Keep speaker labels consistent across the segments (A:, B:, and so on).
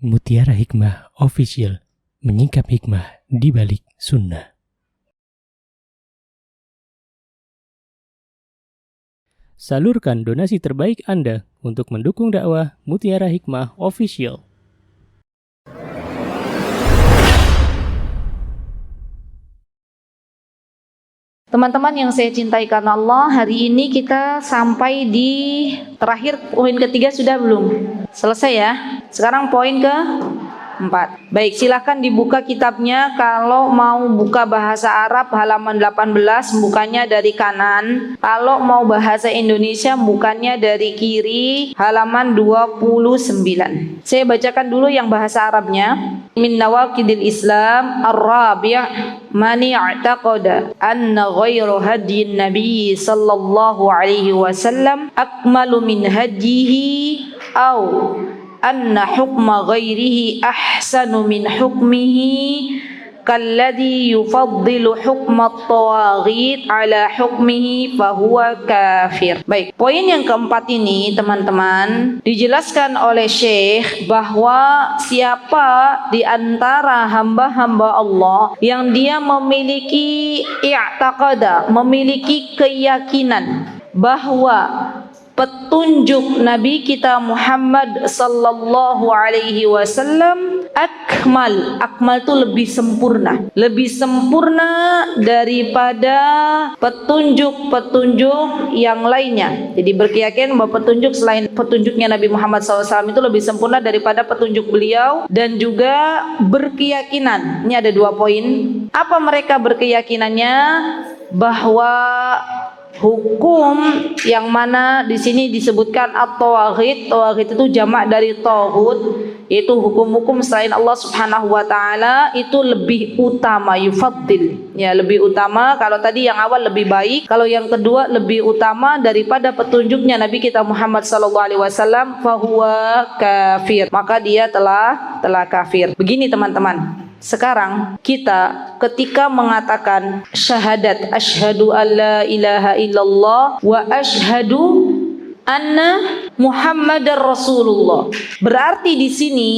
A: Mutiara Hikmah Official, menyingkap hikmah di balik sunnah. Salurkan donasi terbaik Anda untuk mendukung dakwah Mutiara Hikmah Official.
B: Teman-teman yang saya cintai karena Allah, hari ini kita sampai di terakhir poin ketiga, sudah belum? Selesai ya? Sekarang poin ke-4. Baik, silakan dibuka kitabnya. Kalau mau buka bahasa Arab halaman 18, bukanya dari kanan. Kalau mau bahasa Indonesia, bukannya dari kiri, halaman 29. Saya bacakan dulu yang bahasa Arabnya. Min nawaqidil Islam ar-rabi' mani i'taqada anna ghairu hadyin nabi sallallahu alaihi wasallam akmalu min hadyihi au anna hukma ghairihi ahsanu min hukmihi kalladhi yufaddilu hukma at-tawaghit ala hukmihi fahuwa kafir. Baik, poin yang keempat ini teman-teman dijelaskan oleh Syekh bahwa siapa di antara hamba-hamba Allah yang dia memiliki i'taqada, memiliki keyakinan bahwa petunjuk Nabi kita Muhammad sallallahu alaihi wasallam akmal itu lebih sempurna daripada petunjuk-petunjuk yang lainnya. Jadi berkeyakinan bahwa petunjuk selain petunjuknya Nabi Muhammad SAW itu lebih sempurna daripada petunjuk beliau, dan juga berkeyakinan. Ini ada 2 poin. Apa mereka berkeyakinannya? Bahwa hukum yang mana di sini disebutkan at-tawaghit. Tawaghit itu jamak dari taghut, yaitu hukum-hukum selain Allah Subhanahu wa taala itu lebih utama, yufaddil. Ya, lebih utama. Kalau tadi yang awal lebih baik, kalau yang kedua lebih utama daripada petunjuknya Nabi kita Muhammad sallallahu alaihi wasallam, fahuwa kafir. Maka dia telah kafir. Begini teman-teman. Sekarang kita ketika mengatakan syahadat asyhadu alla ilaha illallah wa asyhadu anna Muhammadar Rasulullah, berarti di sini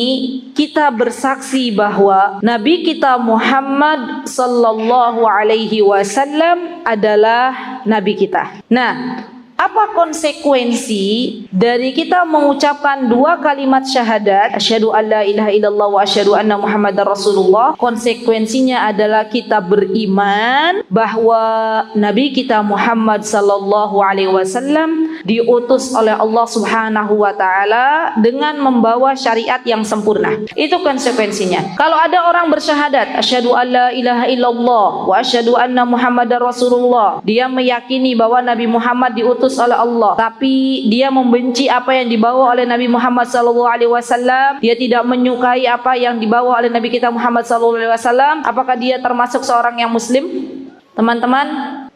B: kita bersaksi bahwa Nabi kita Muhammad sallallahu alaihi wasallam adalah nabi kita. Nah, apa konsekuensi dari kita mengucapkan 2 kalimat syahadat asyhadu alla ilaha illallah wa asyhadu anna muhammadar rasulullah? Konsekuensinya adalah kita beriman bahwa Nabi kita Muhammad sallallahu alaihi wasallam diutus oleh Allah Subhanahu wa taala dengan membawa syariat yang sempurna. Itu konsekuensinya. Kalau ada orang bersyahadat asyhadu alla ilaha illallah wa asyhadu anna muhammadar rasulullah, dia meyakini bahwa Nabi Muhammad diutus oleh Allah, tapi dia membenci apa yang dibawa oleh Nabi Muhammad sallallahu alaihi wasallam, dia tidak menyukai apa yang dibawa oleh Nabi kita Muhammad sallallahu alaihi wasallam, apakah dia termasuk seorang yang muslim? Teman-teman,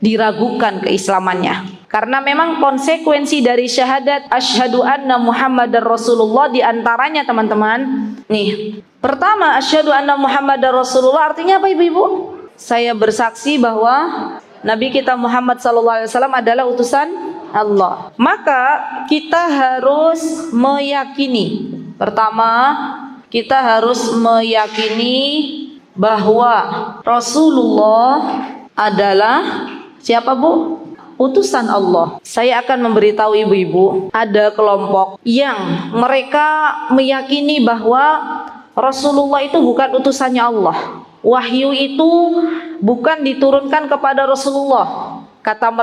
B: diragukan keislamannya. Karena memang konsekuensi dari syahadat asyhadu anna Muhammadar Rasulullah diantaranya teman-teman, nih, pertama asyhadu anna Muhammadar Rasulullah artinya apa ibu-ibu? Saya bersaksi bahwa Nabi kita Muhammad sallallahu alaihi wasallam adalah utusan Allah. Maka kita harus meyakini, pertama kita harus meyakini bahwa Rasulullah adalah siapa bu? Utusan Allah. Saya akan memberitahu ibu-ibu, ada kelompok yang mereka meyakini bahwa Rasulullah itu bukan utusannya Allah. Wahyu itu bukan diturunkan kepada Rasulullah. Kata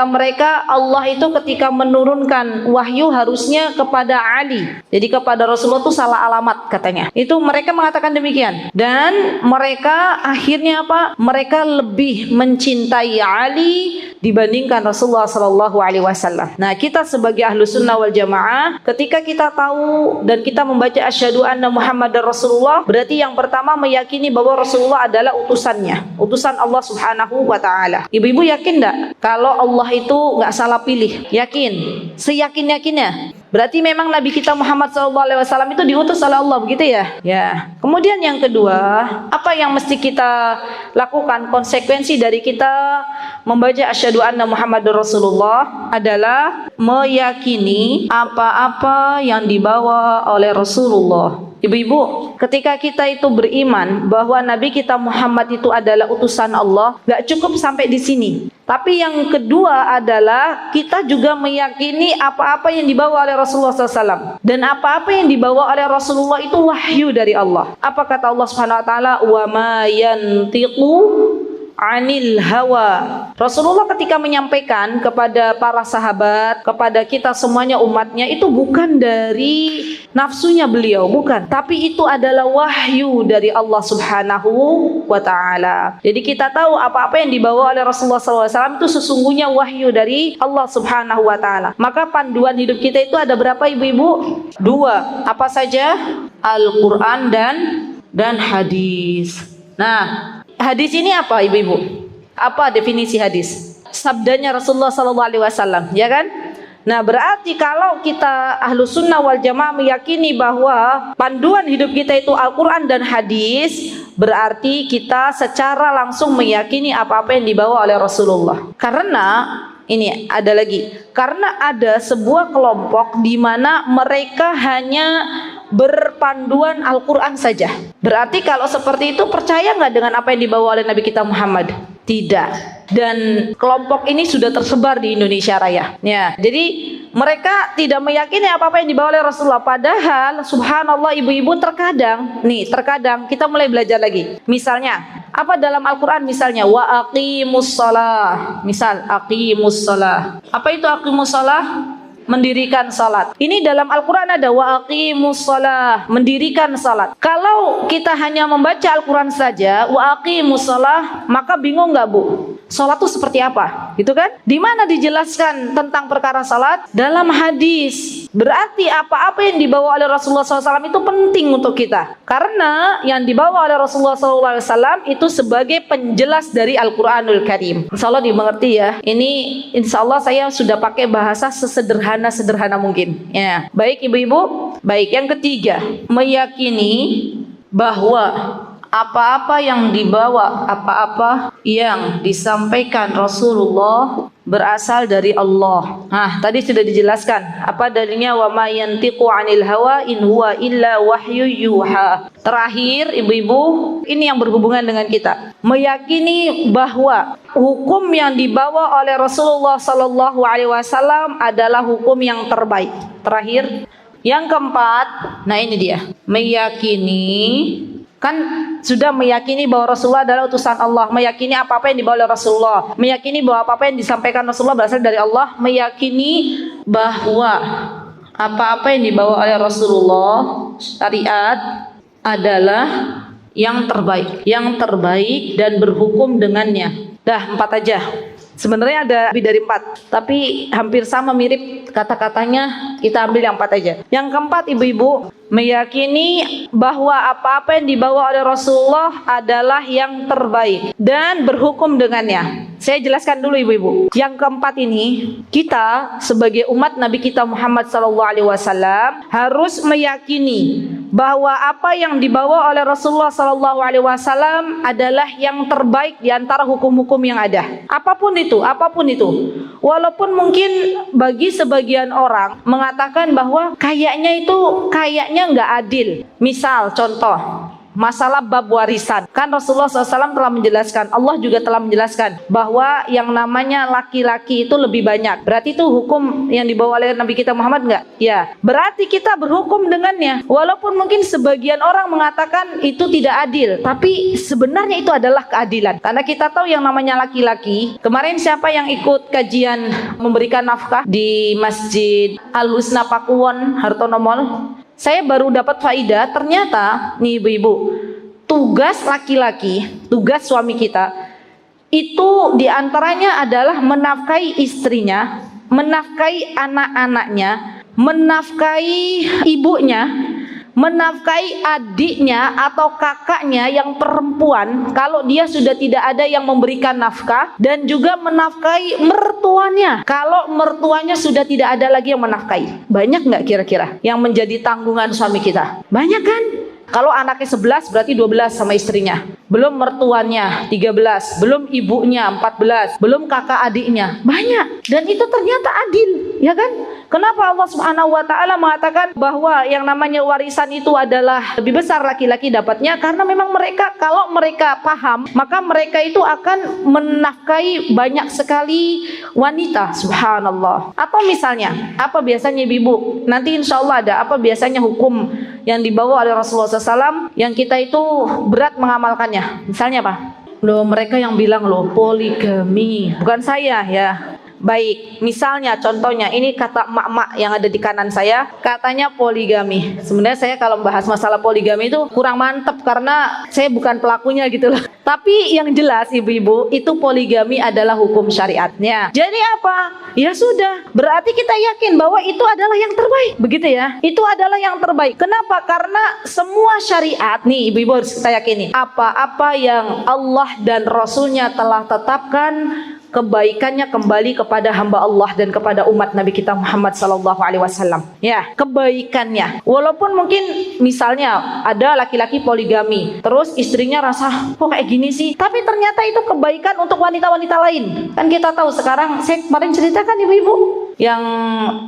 B: mereka Allah itu ketika menurunkan wahyu harusnya kepada Ali, jadi kepada Rasulullah itu salah alamat katanya. Itu mereka mengatakan demikian. Dan mereka akhirnya apa? Mereka lebih mencintai Ali dibandingkan Rasulullah sallallahu alaihi wasallam. Nah, kita sebagai ahlu sunnah wal jamaah, ketika kita tahu dan kita membaca asyhadu anna Muhammadar Rasulullah, berarti yang pertama meyakini bahwa Rasulullah adalah utusannya, utusan Allah Subhanahu wa taala. Ibu-ibu yakin enggak kalau Allah itu nggak salah pilih? Yakin, seyakin-yakinnya. Berarti memang Nabi kita Muhammad SAW itu diutus oleh Allah, begitu ya? Ya. Kemudian yang kedua, apa yang mesti kita lakukan? Konsekuensi dari kita membaca asyhadu anna Muhammadur Rasulullah adalah meyakini apa-apa yang dibawa oleh Rasulullah. Ibu-ibu, ketika kita itu beriman bahwa Nabi kita Muhammad itu adalah utusan Allah, gak cukup sampai di sini. Tapi yang kedua adalah kita juga meyakini apa-apa yang dibawa oleh Rasulullah SAW. Dan apa-apa yang dibawa oleh Rasulullah itu wahyu dari Allah. Apa kata Allah Subhanahu Wa Taala? Wa ma yantiqu anil hawa. Rasulullah ketika menyampaikan kepada para sahabat, kepada kita semuanya umatnya, itu bukan dari nafsunya beliau, bukan, tapi itu adalah wahyu dari Allah Subhanahu wa Ta'ala. Jadi kita tahu apa-apa yang dibawa oleh Rasulullah SAW itu sesungguhnya wahyu dari Allah Subhanahu wa Ta'ala. Maka panduan hidup kita itu ada berapa, ibu-ibu? 2. Apa saja? Al-Quran dan hadis. Nah, hadis ini apa, ibu-ibu? Apa definisi hadis? Sabdanya Rasulullah SAW, ya kan? Nah, berarti kalau kita ahlu sunnah wal jamaah meyakini bahwa panduan hidup kita itu Al-Quran dan hadis, berarti kita secara langsung meyakini apa-apa yang dibawa oleh Rasulullah. Karena ini ada lagi, karena ada sebuah kelompok di mana mereka hanya berpanduan Al-Quran saja. Berarti kalau seperti itu percaya nggak dengan apa yang dibawa oleh Nabi kita Muhammad? Tidak. Dan kelompok ini sudah tersebar di Indonesia Raya. Ya, jadi mereka tidak meyakini apa-apa yang dibawa oleh Rasulullah. Padahal subhanallah ibu-ibu terkadang kita mulai belajar lagi. Misalnya, apa dalam Al-Quran misalnya? Wa aqimus shalah. Misal, aqimus shalah. Apa itu aqimus shalah? Mendirikan salat. Ini dalam Al-Quran ada wa aqimus shalah, mendirikan salat. Kalau kita hanya membaca Al-Quran saja wa aqimus shalah, maka bingung nggak, Bu? Salat itu seperti apa? Gitu kan? Di mana dijelaskan tentang perkara salat? Dalam hadis. Berarti apa-apa yang dibawa oleh Rasulullah SAW itu penting untuk kita. Karena yang dibawa oleh Rasulullah SAW itu sebagai penjelas dari Al-Quranul Karim. Insya Allah dimengerti ya. Ini insya Allah saya sudah pakai bahasa sesederhana mungkin. Ya. Baik ibu-ibu. Baik, yang ketiga, meyakini bahwa apa-apa yang dibawa, apa-apa yang disampaikan Rasulullah berasal dari Allah. Nah, tadi sudah dijelaskan. Apa dalilnya? Wa ma yantiqu 'anil hawa in huwa illa wahyu yuha. Terakhir, ibu-ibu, ini yang berhubungan dengan kita. Meyakini bahwa hukum yang dibawa oleh Rasulullah sallallahu alaihi wasallam adalah hukum yang terbaik. Terakhir, yang keempat, nah ini dia. Meyakini, kan sudah meyakini bahwa Rasulullah adalah utusan Allah, meyakini apa-apa yang dibawa oleh Rasulullah, meyakini bahwa apa-apa yang disampaikan Rasulullah berasal dari Allah, meyakini bahwa apa-apa yang dibawa oleh Rasulullah syariat adalah yang terbaik dan berhukum dengannya. Dah 4 aja. Sebenarnya ada lebih dari 4, tapi hampir sama, mirip kata-katanya. Kita ambil yang 4 aja. Yang keempat, ibu-ibu, meyakini bahwa apa-apa yang dibawa oleh Rasulullah adalah yang terbaik dan berhukum dengannya. Saya jelaskan dulu ibu-ibu. Yang keempat ini, kita sebagai umat Nabi kita Muhammad SAW harus meyakini bahwa apa yang dibawa oleh Rasulullah SAW adalah yang terbaik di antara hukum-hukum yang ada. Apapun itu. Walaupun mungkin bagi sebagian orang mengatakan bahwa kayaknya nggak adil. Misal contoh, masalah bab warisan. Kan Rasulullah SAW telah menjelaskan, Allah juga telah menjelaskan bahwa yang namanya laki-laki itu lebih banyak. Berarti itu hukum yang dibawa oleh Nabi kita Muhammad enggak? Ya. Berarti kita berhukum dengannya. Walaupun mungkin sebagian orang mengatakan itu tidak adil, tapi sebenarnya itu adalah keadilan. Karena kita tahu yang namanya laki-laki. Kemarin siapa yang ikut kajian memberikan nafkah di Masjid Al-Husna Pakuwon, Hartono Mall? Saya baru dapat faidah, ternyata nih ibu-ibu, tugas laki-laki, tugas suami kita itu diantaranya adalah menafkahi istrinya, menafkahi anak-anaknya, menafkahi ibunya, menafkahi adiknya atau kakaknya yang perempuan kalau dia sudah tidak ada yang memberikan nafkah, dan juga menafkahi mertuanya kalau mertuanya sudah tidak ada lagi yang menafkahi. Banyak nggak kira-kira yang menjadi tanggungan suami kita? Banyak kan? Kalau anaknya 11 berarti 12 sama istrinya. Belum mertuanya 13, belum ibunya 14, belum kakak adiknya. Banyak. Dan itu ternyata adil, ya kan? Kenapa Allah Subhanahu wa taala mengatakan bahwa yang namanya warisan itu adalah lebih besar laki-laki dapatnya? Karena memang mereka, kalau mereka paham, maka mereka itu akan menafkahi banyak sekali wanita. Subhanallah. Atau misalnya, apa biasanya ibu? Nanti insya Allah ada apa biasanya hukum yang dibawa oleh Rasulullah SAW yang kita itu berat mengamalkannya. Misalnya apa? Loh, mereka yang bilang loh poligami. Bukan saya ya. Baik, misalnya contohnya ini kata emak-emak yang ada di kanan saya, katanya poligami. Sebenarnya saya kalau membahas masalah poligami itu kurang mantep karena saya bukan pelakunya gitu loh. Tapi yang jelas ibu-ibu, itu poligami adalah hukum syariatnya. Jadi apa? Ya sudah, berarti kita yakin bahwa itu adalah yang terbaik. Begitu ya? Itu adalah yang terbaik. Kenapa? Karena semua syariat, nih ibu-ibu harus kita yakini, apa-apa yang Allah dan Rasulnya telah tetapkan, kebaikannya kembali kepada hamba Allah dan kepada umat Nabi kita Muhammad SAW. Ya, kebaikannya. Walaupun mungkin misalnya ada laki-laki poligami, terus istrinya rasa kok kayak gini sih, tapi ternyata itu kebaikan untuk wanita-wanita lain. Kan kita tahu sekarang, saya kemarin ceritakan ibu-ibu yang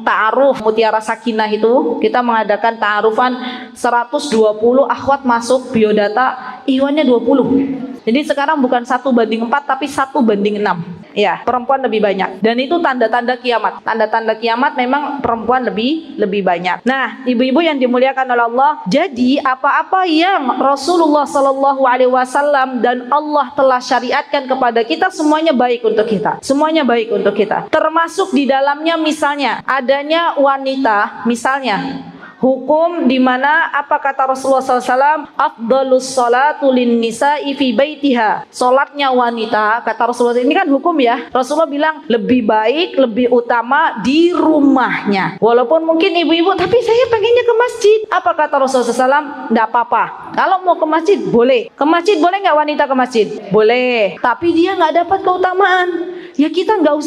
B: ta'aruf Mutiara Sakinah itu, kita mengadakan ta'arufan 120 akhwat masuk biodata, iwannya 20. Jadi sekarang bukan 1:4 tapi 1:6. Ya, perempuan lebih banyak. Dan itu tanda-tanda kiamat. Tanda-tanda kiamat memang perempuan lebih banyak. Nah, ibu-ibu yang dimuliakan oleh Allah, jadi apa-apa yang Rasulullah SAW dan Allah telah syariatkan kepada kita, semuanya baik untuk kita. Semuanya baik untuk kita. Termasuk di dalamnya misalnya adanya wanita, misalnya hukum di mana apa kata Rasulullah SAW, afdalus salatu lin nisa'i fi baitiha. Salatnya wanita, kata Rasulullah, ini kan hukum ya. Rasulullah bilang lebih baik, lebih utama di rumahnya. Walaupun mungkin ibu-ibu, tapi saya pengennya ke masjid. Apa kata Rasulullah SAW? Tidak apa-apa. Kalau mau ke masjid boleh. Ke masjid boleh nggak wanita ke masjid? Boleh. Tapi dia nggak dapat keutamaan. Ya kita nggak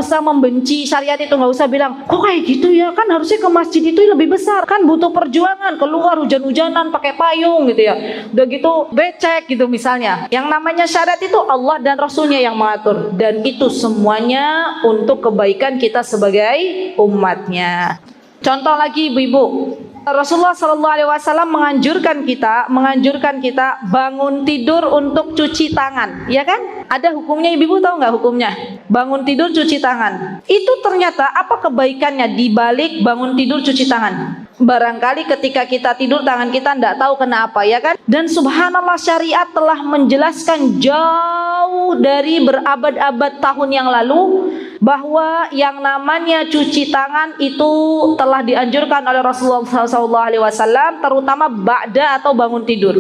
B: usah membenci syariat itu, nggak usah bilang kok kayak gitu ya, kan harusnya ke masjid itu lebih besar, kan butuh perjuangan, keluar hujan-hujanan pakai payung gitu ya, udah gitu becek gitu misalnya. Yang namanya syariat itu Allah dan Rasulnya yang mengatur, dan itu semuanya untuk kebaikan kita sebagai umatnya. Contoh lagi ibu-ibu, Rasulullah SAW menganjurkan kita bangun tidur untuk cuci tangan, ya kan? Ada hukumnya, ibu-ibu tahu nggak hukumnya? Bangun tidur cuci tangan. Itu ternyata apa kebaikannya di balik bangun tidur cuci tangan? Barangkali ketika kita tidur tangan kita tidak tahu kenapa, ya kan? Dan subhanallah, syariat telah menjelaskan jauh dari berabad-abad tahun yang lalu bahwa yang namanya cuci tangan itu telah dianjurkan oleh Rasulullah SAW, terutama ba'da atau bangun tidur.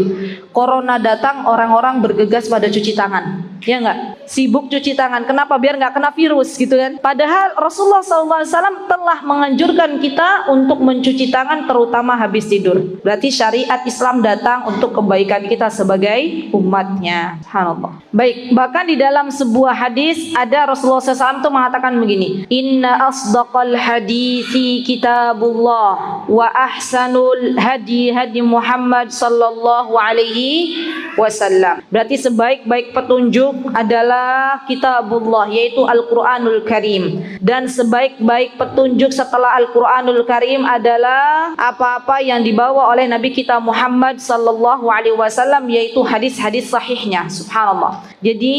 B: Corona datang, orang-orang bergegas pada cuci tangan, ya enggak? Sibuk cuci tangan. Kenapa? Biar nggak kena virus gitu kan. Padahal Rasulullah SAW telah menganjurkan kita untuk mencuci tangan terutama habis tidur. Berarti syariat Islam datang untuk kebaikan kita sebagai umatnya. Subhanallah. Baik, bahkan di dalam sebuah hadis ada Rasulullah SAW itu mengatakan begini, inna asdaqal hadithi kitabullah wa ahsanul hadi Muhammad sallallahu alaihi wasallam. Berarti sebaik-baik petunjuk adalah kitabullah, yaitu Al-Quranul Karim. Dan sebaik-baik petunjuk setelah Al-Quranul Karim adalah apa-apa yang dibawa oleh Nabi kita Muhammad sallallahu alaihi wasallam, yaitu hadis-hadis sahihnya. Subhanallah. Jadi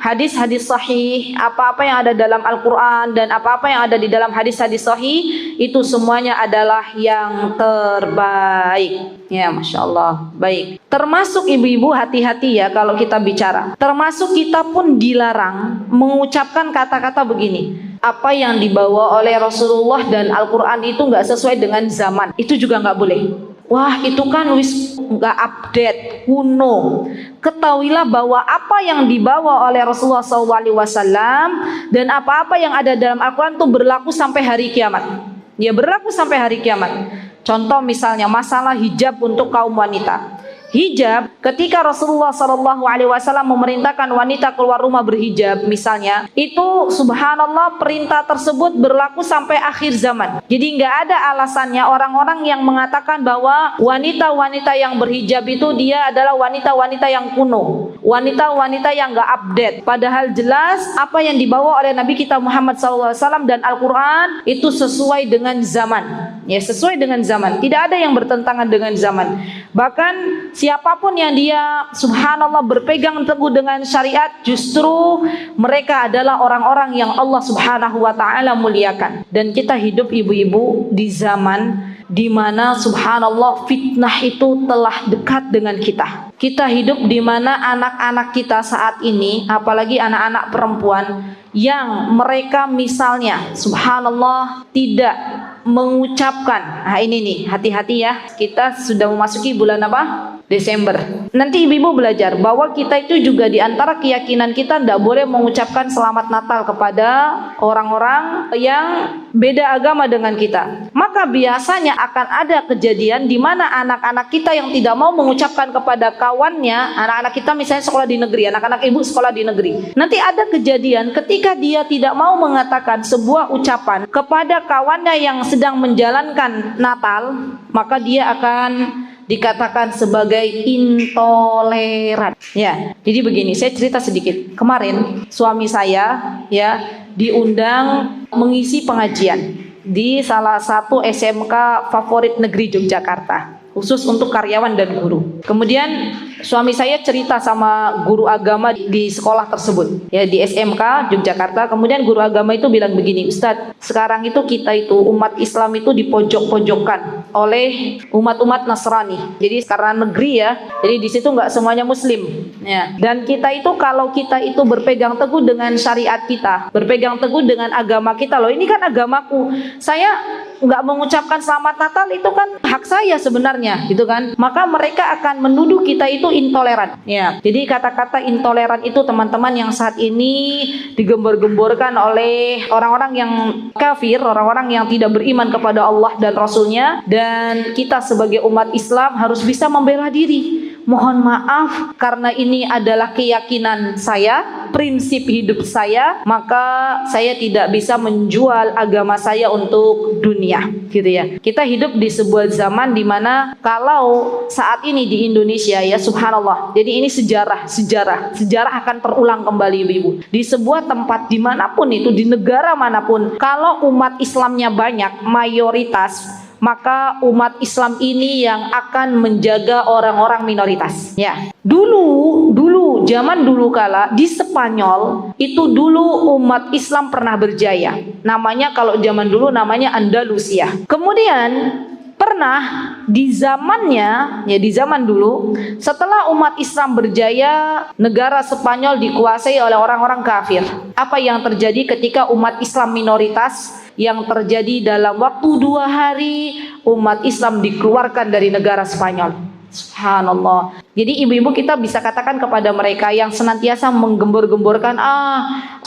B: hadis-hadis sahih, apa-apa yang ada dalam Al-Quran dan apa-apa yang ada di dalam hadis-hadis sahih, itu semuanya adalah yang terbaik. Ya, Masya Allah. Baik. Termasuk ibu-ibu, hati-hati ya kalau kita bicara. Termasuk kita pun dilarang mengucapkan kata-kata begini, apa yang dibawa oleh Rasulullah dan Al-Quran itu nggak sesuai dengan zaman. Itu juga nggak boleh. Wah, itu kan nggak update, kuno. Ketahuilah bahwa apa yang dibawa oleh Rasulullah SAW dan apa-apa yang ada dalam Al-Quran itu berlaku sampai hari kiamat. Ya, berlaku sampai hari kiamat. Contoh misalnya masalah hijab untuk kaum wanita. Hijab, ketika Rasulullah SAW memerintahkan wanita keluar rumah berhijab misalnya, itu subhanallah perintah tersebut berlaku sampai akhir zaman. Jadi nggak ada alasannya orang-orang yang mengatakan bahwa wanita-wanita yang berhijab itu dia adalah wanita-wanita yang kuno, wanita-wanita yang nggak update. Padahal jelas apa yang dibawa oleh Nabi kita Muhammad SAW dan Al-Quran itu sesuai dengan zaman. Ya, sesuai dengan zaman. Tidak ada yang bertentangan dengan zaman. Bahkan siapapun yang dia subhanallah berpegang teguh dengan syariat, justru mereka adalah orang-orang yang Allah subhanahu wa ta'ala muliakan. Dan kita hidup ibu-ibu di zaman di mana subhanallah fitnah itu telah dekat dengan kita. Kita hidup di mana anak-anak kita saat ini, apalagi anak-anak perempuan, yang mereka misalnya subhanallah tidak mengucapkan, nah ini nih, hati-hati ya, kita sudah memasuki bulan apa? Desember. Nanti ibu-ibu belajar bahwa kita itu juga di antara keyakinan kita tidak boleh mengucapkan selamat Natal kepada orang-orang yang beda agama dengan kita. Maka biasanya akan ada kejadian di mana anak-anak kita yang tidak mau mengucapkan kepada kawannya, anak-anak kita misalnya sekolah di negeri, anak-anak ibu sekolah di negeri. Nanti ada kejadian ketika dia tidak mau mengatakan sebuah ucapan kepada kawannya yang sedang menjalankan Natal, maka dia akan dikatakan sebagai intoleran. Ya, jadi begini, saya cerita sedikit. Kemarin suami saya ya diundang mengisi pengajian di salah satu SMK favorit negeri Yogyakarta, khusus untuk karyawan dan guru. Kemudian suami saya cerita sama guru agama di sekolah tersebut, ya di SMK Yogyakarta. Kemudian guru agama itu bilang begini, Ustadz, sekarang itu kita itu umat Islam itu dipojok-pojokkan oleh umat-umat Nasrani. Jadi karena negeri ya, jadi di situ nggak semuanya Muslim. Ya. Dan kita itu kalau kita itu berpegang teguh dengan syariat kita, berpegang teguh dengan agama kita, loh ini kan agamaku, saya nggak mengucapkan selamat Natal itu kan hak saya sebenarnya, gitu kan? Maka mereka akan menuduh kita itu intoleran. Ya, jadi kata-kata intoleran itu teman-teman yang saat ini digembor-gemborkan oleh orang-orang yang kafir, orang-orang yang tidak beriman kepada Allah dan Rasulnya. Dan kita sebagai umat Islam harus bisa membela diri. Mohon maaf karena ini adalah keyakinan saya, prinsip hidup saya, maka saya tidak bisa menjual agama saya untuk dunia, gitu ya. Kita hidup di sebuah zaman di mana kalau saat ini di Indonesia ya subhanallah. Jadi ini sejarah akan terulang kembali ibu-ibu. Di sebuah tempat dimanapun itu, di negara manapun, kalau umat Islamnya banyak, mayoritas, maka umat Islam ini yang akan menjaga orang-orang minoritas. Ya, dulu zaman dulu kala di Spanyol itu dulu umat Islam pernah berjaya. Namanya kalau zaman dulu namanya Andalusia. Kemudian pernah di zamannya, ya di zaman dulu, setelah umat Islam berjaya, negara Spanyol dikuasai oleh orang-orang kafir. Apa yang terjadi ketika umat Islam minoritas? Yang terjadi dalam waktu 2 hari umat Islam dikeluarkan dari negara Spanyol. Subhanallah. Jadi ibu-ibu kita bisa katakan kepada mereka yang senantiasa menggembor-gemborkan,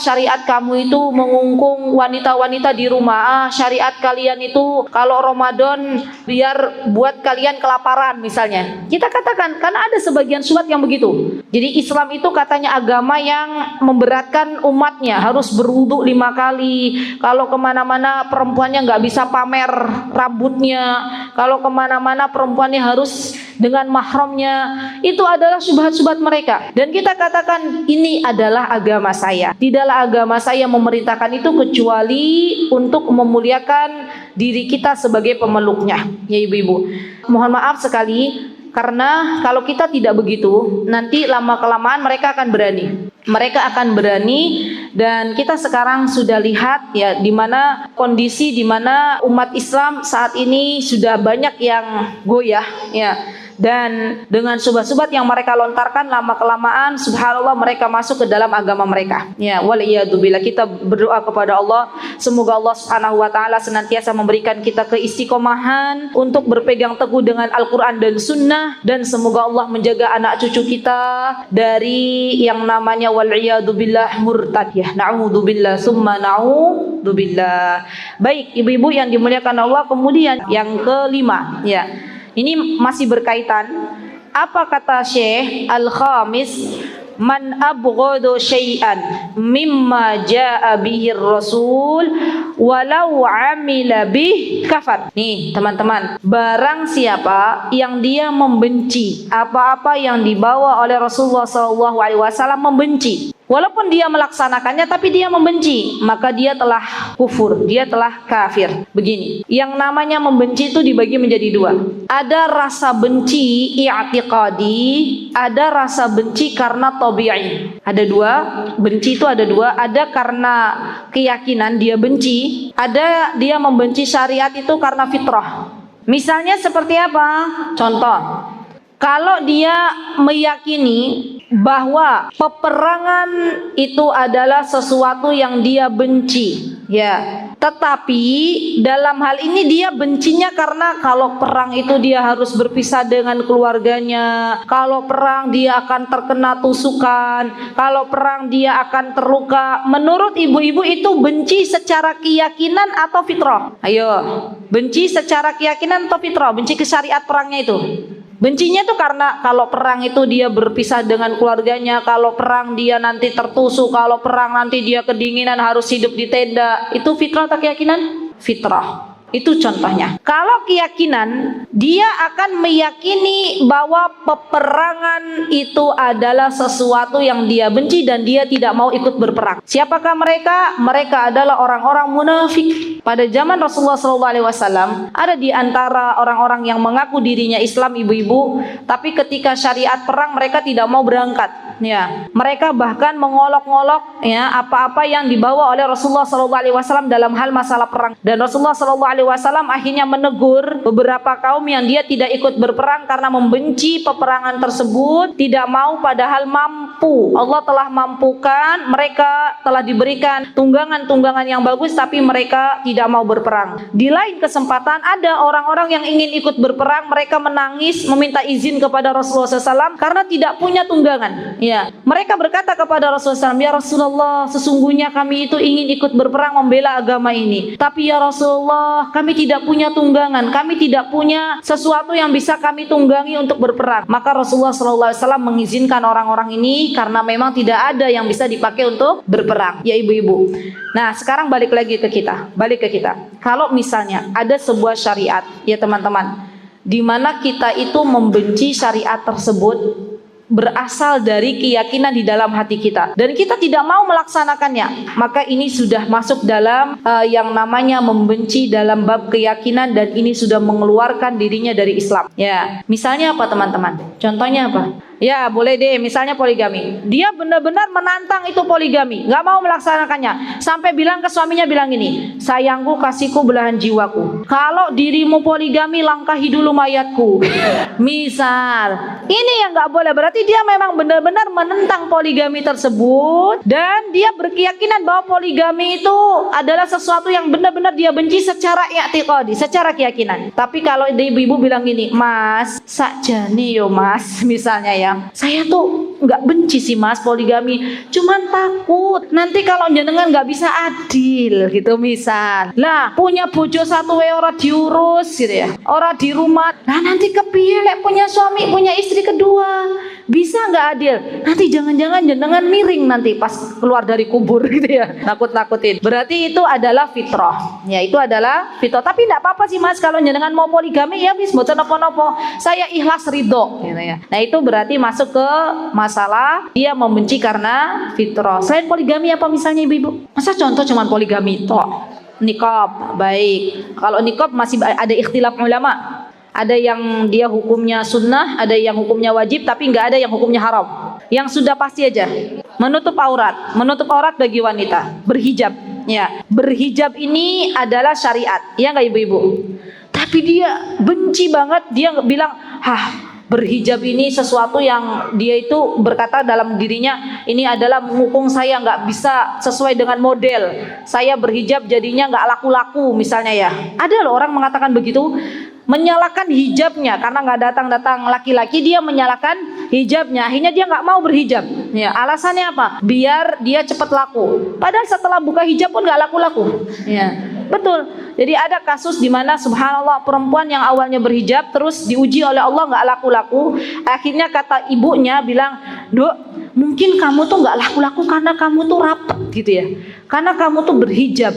B: syariat kamu itu mengungkung wanita-wanita di rumah, syariat kalian itu kalau Ramadan biar buat kalian kelaparan misalnya. Kita katakan, karena ada sebagian surat yang begitu. Jadi Islam itu katanya agama yang memberatkan umatnya, harus berwudu 5 kali. Kalau kemana-mana perempuannya nggak bisa pamer rambutnya. Kalau kemana-mana perempuannya harus dengan mahramnya. Itu adalah syubhat-syubhat mereka. Dan kita katakan ini adalah agama saya. Tidaklah agama saya memerintahkan itu kecuali untuk memuliakan diri kita sebagai pemeluknya. Ya ibu-ibu, mohon maaf sekali, karena kalau kita tidak begitu, nanti lama-kelamaan mereka akan berani. Mereka akan berani, dan kita sekarang sudah lihat ya di mana kondisi di mana umat Islam saat ini sudah banyak yang goyah ya. Dan dengan subhat-subhat yang mereka lontarkan, lama-kelamaan subhanallah mereka masuk ke dalam agama mereka. Ya, waliyadzubillah. Kita berdoa kepada Allah, semoga Allah Subhanahu wa taala senantiasa memberikan kita keistiqomahan untuk berpegang teguh dengan Al-Qur'an dan Sunnah, dan semoga Allah menjaga anak cucu kita dari yang namanya waliyadzubillah murtad ya. Na'udzubillah summa na'udzubillah. Baik, ibu-ibu yang dimuliakan Allah, kemudian yang kelima ya. Ini masih berkaitan Apa kata Syekh? Al-khamis, man abghadu syai'an mimma jaa bihi rasul walau amila bih kafar. Nih teman-teman, barang siapa yang dia membenci apa-apa yang dibawa oleh Rasulullah SAW, membenci, walaupun dia melaksanakannya tapi dia membenci, maka dia telah kufur, dia telah kafir. Begini, yang namanya membenci itu dibagi menjadi dua. Ada rasa benci i'tiqadi, ada rasa benci karena tabi'i. Ada dua, benci itu ada dua. Ada karena keyakinan dia benci, ada dia membenci syariat itu karena fitrah. Misalnya seperti apa? Contoh, kalau dia meyakini bahwa peperangan itu adalah sesuatu yang dia benci, ya, tetapi dalam hal ini dia bencinya karena kalau perang itu dia harus berpisah dengan keluarganya, kalau perang dia akan terkena tusukan, kalau perang dia akan terluka. Menurut ibu-ibu itu benci secara keyakinan atau fitrah? Ayo, benci secara keyakinan atau fitrah? Benci ke syariat perangnya itu. Bencinya itu karena kalau perang itu dia berpisah dengan keluarganya, kalau perang dia nanti tertusuk, kalau perang nanti dia kedinginan harus hidup di tenda. Itu fitrah atau keyakinan? Fitrah. Itu contohnya. Kalau keyakinan, dia akan meyakini bahwa peperangan itu adalah sesuatu yang dia benci dan dia tidak mau ikut berperang. Siapakah mereka? Mereka adalah orang-orang munafik. Pada zaman Rasulullah SAW, ada di antara orang-orang yang mengaku dirinya Islam, ibu-ibu, tapi ketika syariat perang mereka tidak mau berangkat. Ya, mereka bahkan mengolok-olok ya apa-apa yang dibawa oleh Rasulullah SAW dalam hal masalah perang. Dan Rasulullah SAW akhirnya menegur beberapa kaum yang dia tidak ikut berperang karena membenci peperangan tersebut, tidak mau padahal mampu. Allah telah mampukan, mereka telah diberikan tunggangan-tunggangan yang bagus, tapi mereka tidak mau berperang. Di lain kesempatan ada orang-orang yang ingin ikut berperang, mereka menangis meminta izin kepada Rasulullah SAW karena tidak punya tunggangan. Ya, mereka berkata kepada Rasulullah SAW, ya Rasulullah, sesungguhnya kami itu ingin ikut berperang membela agama ini, tapi ya Rasulullah, kami tidak punya tunggangan, kami tidak punya sesuatu yang bisa kami tunggangi untuk berperang. Maka Rasulullah SAW mengizinkan orang-orang ini karena memang tidak ada yang bisa dipakai untuk berperang. Ya ibu-ibu. Nah sekarang balik lagi ke kita, Kalau misalnya ada sebuah syariat, ya teman-teman, di mana kita itu membenci syariat tersebut berasal dari keyakinan di dalam hati kita dan kita tidak mau melaksanakannya, maka ini sudah masuk dalam yang namanya membenci dalam bab keyakinan, dan ini sudah mengeluarkan dirinya dari Islam. Ya, misalnya apa teman-teman? Contohnya apa? Ya boleh deh, misalnya poligami. Dia benar-benar menantang itu poligami, nggak mau melaksanakannya, sampai bilang ke suaminya, bilang gini, sayangku, kasihku, belahan jiwaku, kalau dirimu poligami langkahi dulu mayatku. Misal, ini yang nggak boleh. Berarti dia memang benar-benar menentang poligami tersebut, dan dia berkeyakinan bahwa poligami itu adalah sesuatu yang benar-benar dia benci secara i'tiqadi, secara keyakinan. Tapi kalau ibu-ibu bilang gini, mas, sakjane yo mas, misalnya ya, saya tuh nggak benci sih mas poligami, cuman takut nanti kalau jenengan nggak bisa adil gitu misal. Lah punya bojo satu ora diurus gitu ya, ora di rumah. Nah nanti kepiye lek punya suami, punya istri kedua, bisa nggak adil? Nanti jangan-jangan jenengan miring nanti pas keluar dari kubur gitu ya, nakut-nakutin. Berarti itu adalah fitrah. Ya itu adalah fitrah. Tapi nggak apa-apa sih mas kalau jenengan mau poligami, ya bis mboten nopo-nopo, saya ikhlas ridho gitu ya. Nah itu berarti masuk ke masalah dia membenci karena fitrah. Selain poligami apa misalnya ibu-ibu? Masa contoh cuman poligami toh? Nikab, baik. Kalau nikab masih ada ikhtilaf ulama. Ada yang dia hukumnya sunnah, ada yang hukumnya wajib, tapi nggak ada yang hukumnya haram. Yang sudah pasti aja, menutup aurat bagi wanita, berhijab. Ya, berhijab ini adalah syariat, ya nggak ibu-ibu? Tapi dia benci banget, dia bilang, berhijab ini sesuatu yang dia itu berkata dalam dirinya, ini adalah menghukum saya nggak bisa sesuai dengan model. Saya berhijab jadinya nggak laku-laku misalnya ya. Ada loh orang mengatakan begitu, menyalakan hijabnya karena nggak datang-datang laki-laki, dia menyalakan hijabnya, akhirnya dia nggak mau berhijab. Ya, alasannya apa? Biar dia cepat laku. Padahal setelah buka hijab pun nggak laku-laku. Ya, betul. Jadi ada kasus di mana subhanallah perempuan yang awalnya berhijab terus diuji oleh Allah nggak laku-laku. Akhirnya kata ibunya bilang, "Dok, mungkin kamu tuh nggak laku-laku karena kamu tuh rapet gitu ya. Karena kamu tuh berhijab."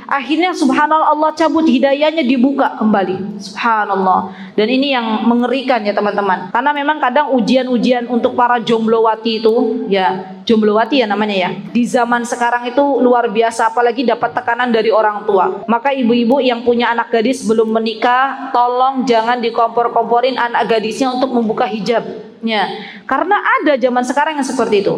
B: Akhirnya subhanallah Allah cabut hidayahnya, dibuka kembali. Subhanallah. Dan ini yang mengerikan ya teman-teman. Karena memang kadang ujian-ujian untuk para jomblowati itu, ya jomblowati ya namanya ya, di zaman sekarang itu luar biasa, apalagi dapat tekanan dari orang tua. Maka ibu-ibu yang punya anak gadis belum menikah, tolong jangan dikompor-komporin anak gadisnya untuk membuka hijabnya. Karena ada zaman sekarang yang seperti itu.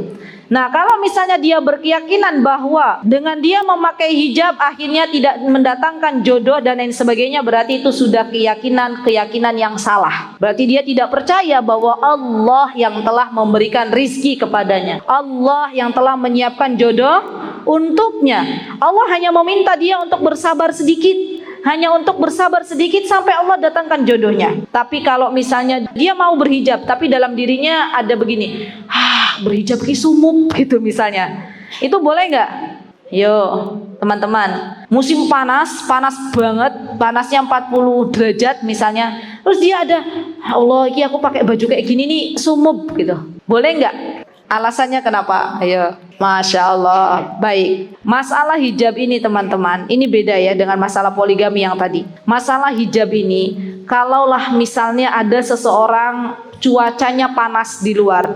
B: Nah, kalau misalnya dia berkeyakinan bahwa dengan dia memakai hijab akhirnya tidak mendatangkan jodoh dan lain sebagainya, berarti itu sudah keyakinan yang salah. Berarti dia tidak percaya bahwa Allah yang telah memberikan rizki kepadanya, Allah yang telah menyiapkan jodoh untuknya. Allah hanya meminta dia untuk bersabar sedikit, hanya untuk bersabar sedikit sampai Allah datangkan jodohnya. Tapi kalau misalnya dia mau berhijab tapi dalam dirinya ada begini, berhijab ki sumuk gitu misalnya, itu boleh nggak? Yo teman-teman, musim panas banget, panasnya 40 derajat misalnya, terus dia ada, Allah iki aku pakai baju kayak gini nih sumuk gitu, boleh nggak? Alasannya kenapa? Ayo, Masya Allah. Baik, masalah hijab ini teman-teman, ini beda ya dengan masalah poligami yang tadi. Masalah hijab ini, kalaulah misalnya ada seseorang cuacanya panas di luar,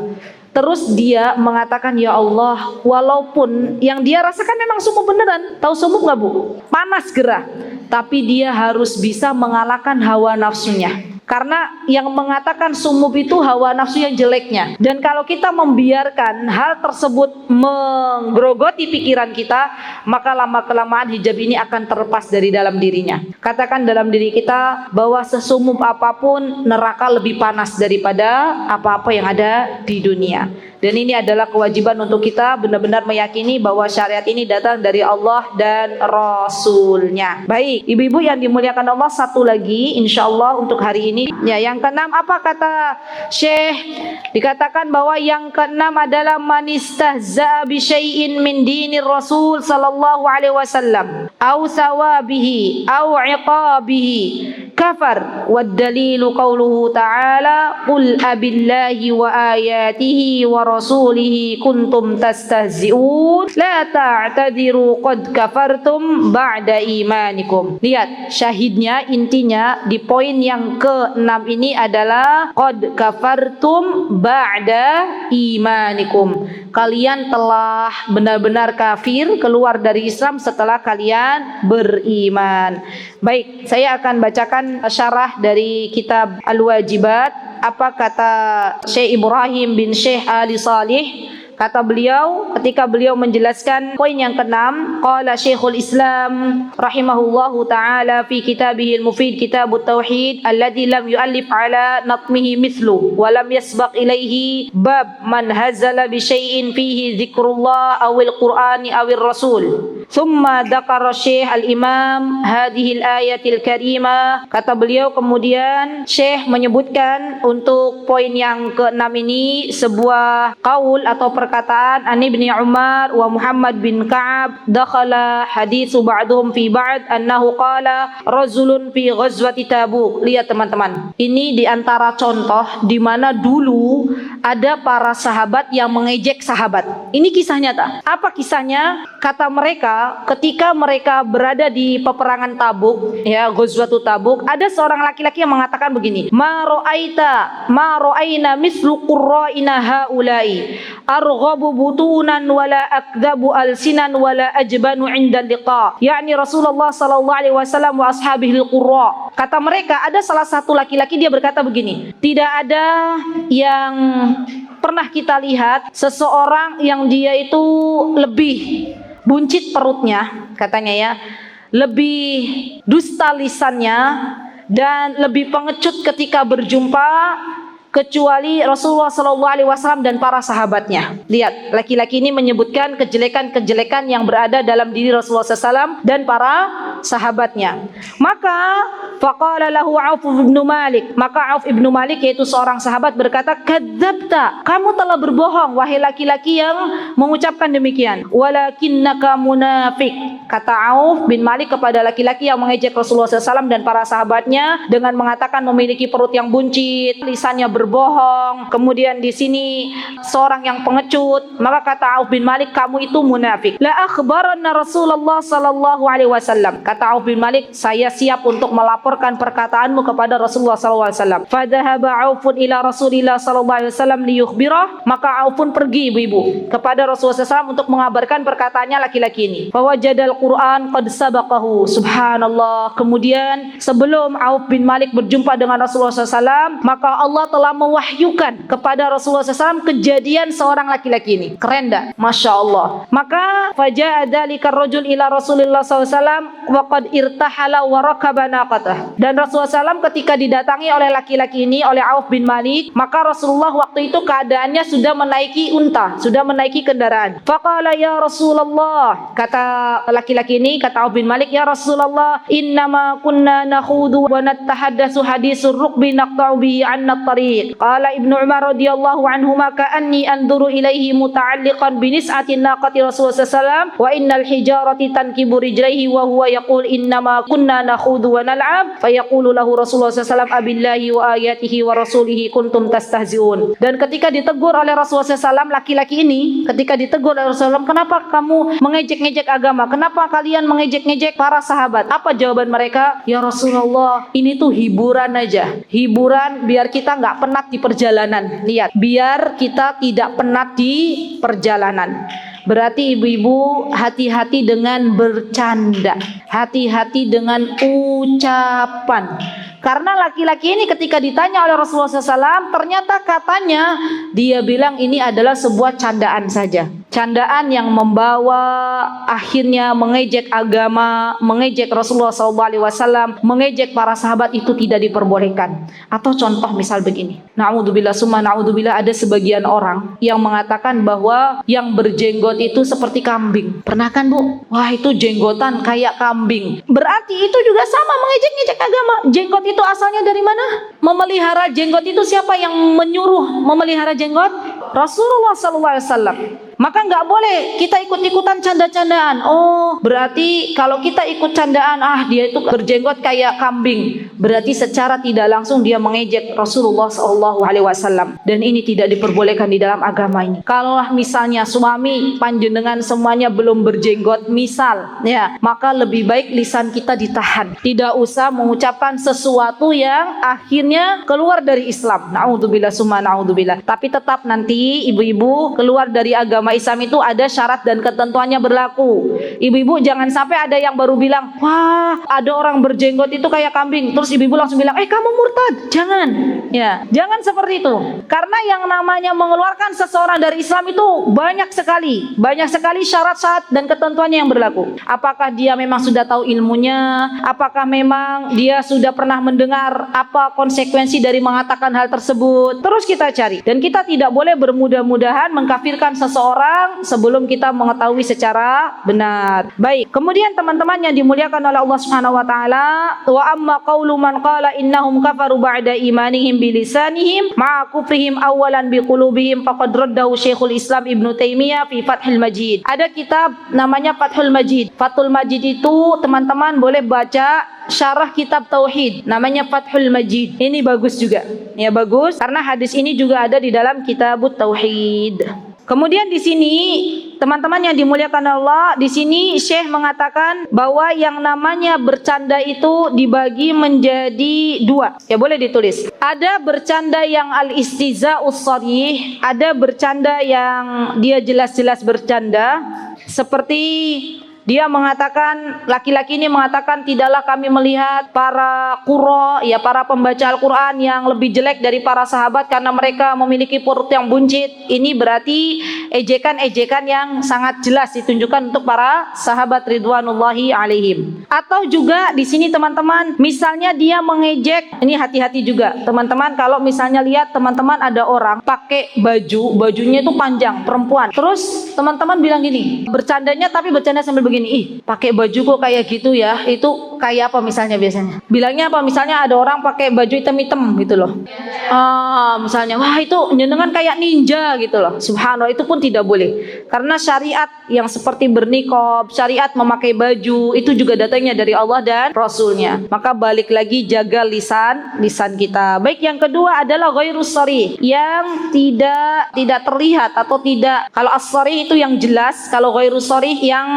B: terus dia mengatakan, ya Allah, walaupun yang dia rasakan memang sumuk beneran. Tahu sumuk nggak Bu? Panas gerah. Tapi dia harus bisa mengalahkan hawa nafsunya. Karena yang mengatakan sumuk itu hawa nafsu yang jeleknya. Dan kalau kita membiarkan hal tersebut menggerogoti pikiran kita, maka lama-kelamaan hijab ini akan terlepas dari dalam dirinya. Katakan dalam diri kita bahwa sesumuk apapun neraka lebih panas daripada apa-apa yang ada di dunia. Dan ini adalah kewajiban untuk kita benar-benar meyakini bahwa syariat ini datang dari Allah dan Rasulnya. Baik, ibu-ibu yang dimuliakan Allah, satu lagi insya Allah untuk hari ini. Ya, yang keenam, apa kata Syekh? Dikatakan bahwa yang keenam adalah man istahza'a bi syai'in min dinir Rasul sallallahu alaihi wasallam au sawabihi au iqabihi kafar. Wad dalilu qauluhu ta'ala qul abillahi wa ayatihi wa rasulihi kuntum tastahzi'un la ta'tadiru qad kafartum ba'da imanikum. Lihat syahidnya, intinya di poin yang ke-6 ini adalah qad kafartum ba'da imanikum. Kalian telah benar-benar kafir, keluar dari Islam setelah kalian beriman. Baik, saya akan bacakan syarah dari kitab Al-Wajibat. Apa kata Syekh Ibrahim bin Syekh Ali Salih? Kata beliau ketika beliau menjelaskan poin yang ke-6, qala Syekhul Islam rahimahullahu taala fi kitabihil mufid kitabut tauhid alladhi lam yu'allif ala natmihi mithlu wa lam yasbaq ilaihi bab man hazala bi syai'in fihi zikrullah awil qur'ani awil rasul. Thumma dzakara Syekh al-Imam hadhil ayatil karimah. Kata beliau kemudian Syekh menyebutkan untuk poin yang ke-6 ini sebuah qaul atau perkataan an Ibni Umar wa Muhammad bin Ka'ab dakhala haditsu ba'dhum fi ba'd annahu qala rajulun fi ghazwati Tabuk. Lihat teman-teman, ini di antara contoh di mana dulu ada para sahabat yang mengejek sahabat. Ini kisah nyata. Apa kisahnya? Kata mereka ketika mereka berada di peperangan Tabuk, ya ghazwatu Tabuk, ada seorang laki-laki yang mengatakan begini, ma ra'aina mislu qurra'ina haula'i arghabu butunan wala akdhabu alsinan wala ajbanu 'inda liqa, yakni Rasulullah sallallahu alaihi wasallam wa ashabihil qurra. Kata mereka ada salah satu laki-laki, dia berkata begini, tidak ada yang pernah kita lihat seseorang yang dia itu lebih buncit perutnya, katanya ya, lebih dusta lisannya dan lebih pengecut ketika berjumpa kecuali Rasulullah SAW dan para sahabatnya. Lihat, laki-laki ini menyebutkan kejelekan-kejelekan yang berada dalam diri Rasulullah SAW dan para sahabatnya. Maka faqala lahu Auf bin Malik, maka Auf bin Malik yaitu seorang sahabat berkata, kadzabta, kamu telah berbohong wahai laki-laki yang mengucapkan demikian. Walakinnaka munafik, kata Auf bin Malik kepada laki-laki yang mengejek Rasulullah SAW dan para sahabatnya dengan mengatakan memiliki perut yang buncit, lisannya berbohong, kemudian di sini seorang yang pengecut. Maka kata Auf bin Malik, kamu itu munafik. La akhbaranna Rasulullah sallallahu alaihi wasallam, kata Auf bin Malik, saya siap untuk melaporkan perkataanmu kepada Rasulullah sallallahu alaihi wasallam. Fadhahaba Aufun ila Rasulillah sallallahu alaihi wasallam liyukhbirah, maka Auf pun pergi ibu-ibu kepada Rasulullah SAW untuk mengabarkan perkataannya laki-laki ini. Fawajadal Quran qad sabaqahu, subhanallah. Kemudian sebelum Auf bin Malik berjumpa dengan Rasulullah SAW, maka Allah telah mewahyukan kepada Rasulullah SAW kejadian seorang laki-laki ini. Keren dah, Masya Allah. Maka faja'a dzalika ar-rajul ila Rasulillah SAW wa qad irtahala wa rakaba naqatah. Dan Rasulullah SAW ketika didatangi oleh laki-laki ini, oleh Auf bin Malik, maka Rasulullah waktu itu keadaannya sudah menaiki unta, sudah menaiki kendaraan. Faqala ya Rasulullah, kata laki-laki ini, kata Auf bin Malik, ya Rasulullah, innama kunna nakhudu wa natahaddatsu hadisur rukbi naqta'u bihi 'anna at-tariq. Qala Ibnu Umar radhiyallahu anhuma ka'anni anzuru ilaihi muta'alliqan bi nis'ati naqati Rasulullah sallallahu wa innal hijarati tankibu rijlaihi wa huwa yaqul innama kunna nakhudu wa nal'ab, fayaqulu lahu Rasulullah sallallahu abillahi wa ayatihi wa rasulihi kuntum tastahzi'un. Dan ketika ditegur oleh Rasulullah sallallahu, laki-laki ini ketika ditegur oleh Rasulullah, kenapa kamu mengejek-ngejek agama? Kenapa kalian mengejek-ngejek para sahabat? Apa jawaban mereka? Ya Rasulullah, ini tuh hiburan aja. Hiburan biar kita nggak penat di perjalanan. Lihat, biar kita tidak penat di perjalanan. Berarti ibu-ibu hati-hati dengan bercanda, hati-hati dengan ucapan. Karena laki-laki ini ketika ditanya oleh Rasulullah SAW, ternyata katanya dia bilang ini adalah sebuah candaan saja. Candaan yang membawa akhirnya mengejek agama, mengejek Rasulullah SAW, mengejek para sahabat, itu tidak diperbolehkan. Atau contoh misal begini, na'udzubillah summa na'udzubillah, ada sebagian orang yang mengatakan bahwa yang berjenggot itu seperti kambing. Pernah kan Bu? Wah, itu jenggotan kayak kambing. Berarti itu juga sama mengejek-ngejek agama. Jenggot itu asalnya dari mana? Memelihara jenggot itu siapa yang menyuruh memelihara jenggot? Rasulullah SAW. Maka nggak boleh kita ikut-ikutan canda-candaan. Oh, berarti kalau kita ikut candaan, dia itu berjenggot kayak kambing, berarti secara tidak langsung dia mengejek Rasulullah SAW. Dan ini tidak diperbolehkan di dalam agama ini. Kalau misalnya suami panjenengan semuanya belum berjenggot, misal, ya, maka lebih baik lisan kita ditahan. Tidak usah mengucapkan sesuatu yang akhirnya keluar dari Islam. Na'udzubillah summa na'udzubillah. Tapi tetap nanti ibu-ibu keluar dari agama Islam itu ada syarat dan ketentuannya berlaku. Ibu-ibu jangan sampai ada yang baru bilang, wah, ada orang berjenggot itu kayak kambing, terus ibu-ibu langsung bilang, kamu murtad. Jangan, ya, jangan seperti itu. Karena yang namanya mengeluarkan seseorang dari Islam itu banyak sekali syarat-syarat dan ketentuannya yang berlaku. Apakah dia memang sudah tahu ilmunya? Apakah memang dia sudah pernah mendengar apa konsekuensi dari mengatakan hal tersebut? Terus kita cari. Dan kita tidak boleh bermudah-mudahan mengkafirkan seseorang sebelum kita mengetahui secara benar. Baik, kemudian teman-teman yang dimuliakan oleh Allah Subhanahu wa taala, wa amma qaulu man qala innahum kafaru ba'da imanihim bilisanihim ma'a kufrihim awalan biqulubihim faqad raddahu Syekhul Islam Ibnu Taimiyah fi Fathul Majid. Ada kitab namanya Fathul Majid. Fathul Majid itu teman-teman boleh baca syarah kitab tauhid namanya Fathul Majid. Ini bagus juga. Ya, bagus karena hadis ini juga ada di dalam kitabut tauhid. Kemudian di sini teman-teman yang dimuliakan Allah, di sini Syekh mengatakan bahwa yang namanya bercanda itu dibagi menjadi dua. Ya, boleh ditulis. Ada bercanda yang al-istiza'us sharih, ada bercanda yang dia jelas-jelas bercanda, seperti dia mengatakan, laki-laki ini mengatakan, tidaklah kami melihat para qurra, ya, para pembaca Al-Quran yang lebih jelek dari para sahabat karena mereka memiliki perut yang buncit. Ini berarti ejekan-ejekan yang sangat jelas ditunjukkan untuk para sahabat ridwanullahi alaihim. Atau juga di sini teman-teman, misalnya dia mengejek, ini hati-hati juga teman-teman, kalau misalnya lihat teman-teman ada orang pakai bajunya itu panjang, perempuan. Terus teman-teman bilang gini, bercandanya tapi bercanda sambil begini, ih pakai baju kok kayak gitu ya, itu kayak apa misalnya biasanya? Bilangnya apa? Misalnya ada orang pakai baju hitam-hitam gitu loh. Misalnya, wah itu nyenengan kayak ninja gitu loh. Subhanallah, itu pun tidak boleh. Karena syariat yang seperti berniqab, syariat memakai baju, itu juga datangnya dari Allah dan Rasulnya. Maka balik lagi jaga lisan kita. Baik, yang kedua adalah ghairus sharih, yang tidak terlihat atau tidak. Kalau as-sharih itu yang jelas, kalau ghairus sharih yang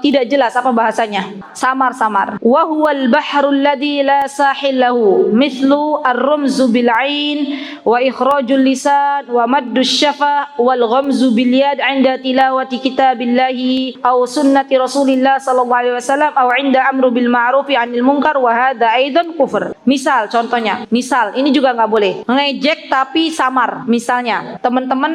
B: tidak jelas, apa bahasanya? Samar-samar. Wa huwal bahrul ladzi la sahil lahu, mithlu ar-rumzu bil 'ain wa ikhrajul lisan wa maddus syafah wal ghamzu bil yad 'inda tilawati kitabillahi aw sunnati Rasulillah sallallahu alaihi wasallam aw 'inda amru bil ma'ruf 'anil munkar wa hadza aidan kufur. Misal contohnya, ini juga nggak boleh. Mengejek tapi samar. Misalnya, teman-teman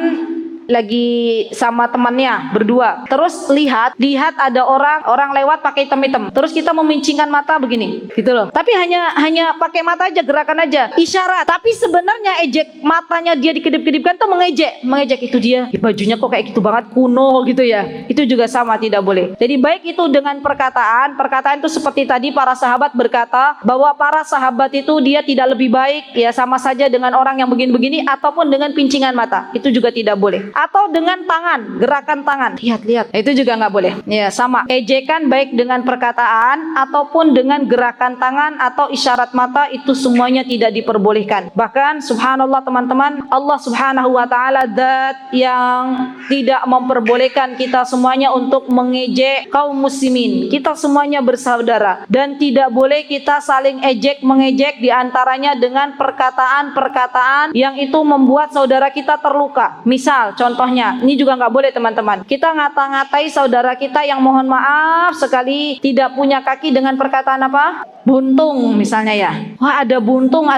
B: lagi sama temannya berdua, terus lihat ada orang lewat pakai hitam-hitam, terus kita memincingkan mata begini gitu loh, tapi hanya pakai mata aja, gerakan aja, isyarat, tapi sebenarnya ejek matanya dia dikedip-kedipkan tuh mengejek itu dia, bajunya kok kayak gitu banget, kuno gitu ya, itu juga sama, tidak boleh. Jadi baik itu dengan perkataan itu seperti tadi para sahabat berkata bahwa para sahabat itu dia tidak lebih baik ya, sama saja dengan orang yang begini-begini, ataupun dengan pincingan mata, itu juga tidak boleh. Atau dengan tangan, gerakan tangan, lihat, itu juga nggak boleh. Ya sama, ejekan baik dengan perkataan ataupun dengan gerakan tangan atau isyarat mata, itu semuanya tidak diperbolehkan. Bahkan subhanallah teman-teman, Allah subhanahu wa ta'ala zat yang tidak memperbolehkan kita semuanya untuk mengejek kaum muslimin. Kita semuanya bersaudara dan tidak boleh kita saling mengejek diantaranya dengan perkataan-perkataan yang itu membuat saudara kita terluka. Misal contohnya, ini juga nggak boleh teman-teman, kita ngata-ngatai saudara kita yang mohon maaf sekali tidak punya kaki dengan perkataan apa? Buntung misalnya ya. Wah ada buntung,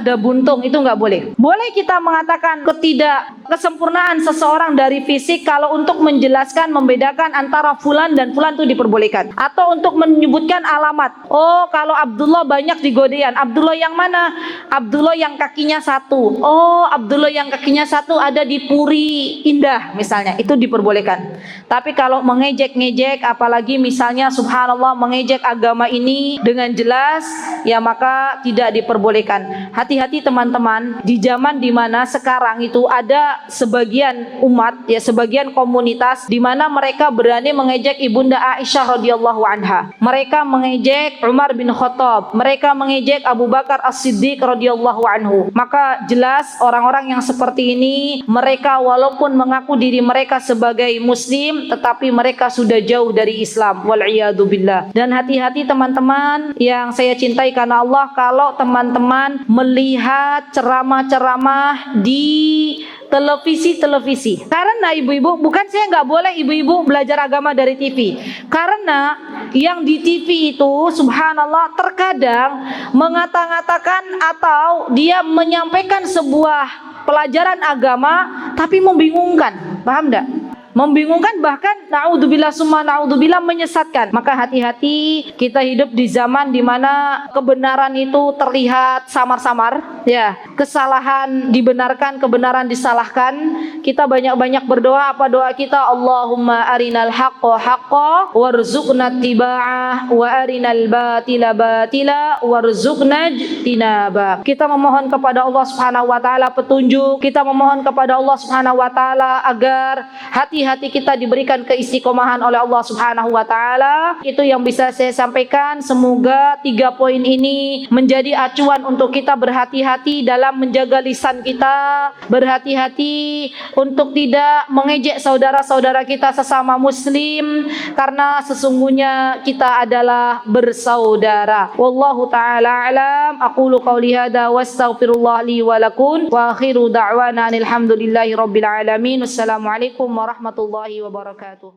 B: itu nggak boleh. Boleh kita mengatakan ketidaksempurnaan seseorang dari fisik kalau untuk menjelaskan, membedakan antara fulan dan fulan itu diperbolehkan. Atau untuk menyebutkan alamat. Oh kalau Abdullah banyak di Godean, Abdullah yang mana? Abdullah yang kakinya satu. Oh Abdullah yang kakinya satu ada di Puri Indah misalnya, itu diperbolehkan. Tapi kalau mengejek-ngejek, apalagi misalnya subhanallah mengejek agama ini dengan jelas, ya maka tidak diperbolehkan. Hati-hati teman-teman, di zaman dimana sekarang itu ada sebagian umat, ya sebagian komunitas di mana mereka berani mengejek ibunda Aisyah radhiyallahu anha. Mereka mengejek Umar bin Khattab, mereka mengejek Abu Bakar As-Siddiq radhiyallahu anhu. Maka jelas orang-orang yang seperti ini, mereka walaupun mengaku diri mereka sebagai muslim, tetapi mereka sudah jauh dari Islam, wal'iyadu billah. Dan hati-hati teman-teman yang saya cintai karena Allah, kalau teman-teman melihat ceramah-ceramah di televisi. Karena ibu-ibu, bukan saya nggak boleh ibu-ibu belajar agama dari TV. Karena yang di TV itu subhanallah terkadang mengata-ngatakan atau dia menyampaikan sebuah pelajaran agama tapi membingungkan. Paham enggak? Membingungkan, bahkan naudzubillah summa naudzubillah menyesatkan. Maka hati-hati, kita hidup di zaman di mana kebenaran itu terlihat samar-samar, ya. Kesalahan dibenarkan, kebenaran disalahkan. Kita banyak-banyak berdoa. Apa doa kita? Allahumma arinal haqqa haqqa warzuqna tiba'ah wa arinal batila batila warzuqna tinaba. Kita memohon kepada Allah Subhanahu wa taala petunjuk. Kita memohon kepada Allah Subhanahu wa taala agar hati kita diberikan keistiqomahan oleh Allah Subhanahu wa taala. Itu yang bisa saya sampaikan. Semoga 3 poin ini menjadi acuan untuk kita berhati-hati dalam menjaga lisan kita, berhati-hati untuk tidak mengejek saudara-saudara kita sesama muslim, karena sesungguhnya kita adalah bersaudara. Wallahu taala alam. Aqulu qauli hadza wastaghfirullah li wa lakum wa akhiru da'wana alhamdulillahi rabbil alamin. Wassalamualaikum warahmatullahi wabarakatuh.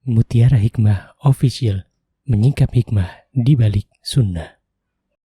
A: Mutiara Hikmah Official, menyingkap hikmah di balik sunnah.